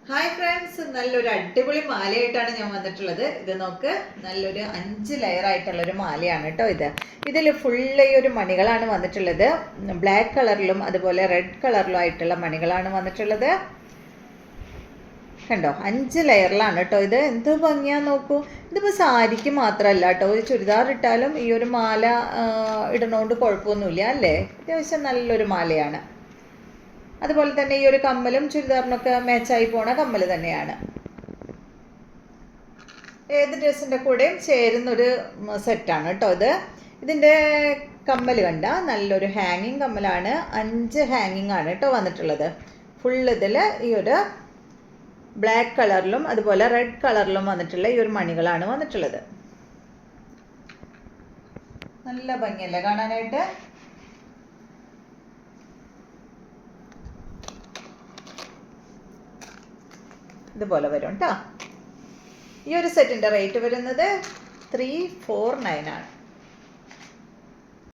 Hi friends, നല്ലൊരു അടിപൊളി മാലയായിട്ടാണ് ഞാൻ വന്നിട്ടുള്ളത്. ഇത് നോക്ക്, നല്ലൊരു 5 ലെയർ ആയിട്ടുള്ളൊരു മാലയാണ് കേട്ടോ. ഇതിൽ ഫുള്ള് ഈ ഒരു മണികളാണ് വന്നിട്ടുള്ളത്. ബ്ലാക്ക് കളറിലും അതുപോലെ റെഡ് കളറിലും ആയിട്ടുള്ള മണികളാണ് വന്നിട്ടുള്ളത്. കണ്ടോ, 5 ലെയറിലാണ് കേട്ടോ. ഇത് എന്ത് ഭംഗിയാ നോക്കൂ. ഇതിപ്പോൾ സാരിക്ക് മാത്രമല്ല കേട്ടോ, ഒരു ചുരിദാർ ഇട്ടാലും ഈ ഒരു മാല ഇടണോണ്ട് കുഴപ്പമൊന്നുമില്ല അല്ലേ. അത്യാവശ്യം നല്ലൊരു മാലയാണ്. അതുപോലെ തന്നെ ഈ ഒരു കമ്മലും ചുരിദാറിനൊക്കെ മാച്ചായി പോണ കമ്മൽ തന്നെയാണ്. ഏത് ഡ്രസ്സിൻ്റെ കൂടെയും ചേരുന്നൊരു സെറ്റാണ് കേട്ടോ ഇതിൻ്റെ കമ്മൽ കണ്ട നല്ലൊരു ഹാങ്ങിങ് കമ്മലാണ്. 5 ഹാങ്ങിങ് ആണ് കേട്ടോ വന്നിട്ടുള്ളത്. ഫുൾ ഇതിൽ ഈ ഒരു ബ്ലാക്ക് കളറിലും അതുപോലെ റെഡ് കളറിലും വന്നിട്ടുള്ള ഈ ഒരു മണികളാണ് വന്നിട്ടുള്ളത്. നല്ല ഭംഗിയല്ലേ കാണാനായിട്ട്. ഇതുപോലെ വരും കേട്ടോ. ഈ ഒരു സെറ്റിൻ്റെ റേറ്റ് വരുന്നത് 349 ആണ്.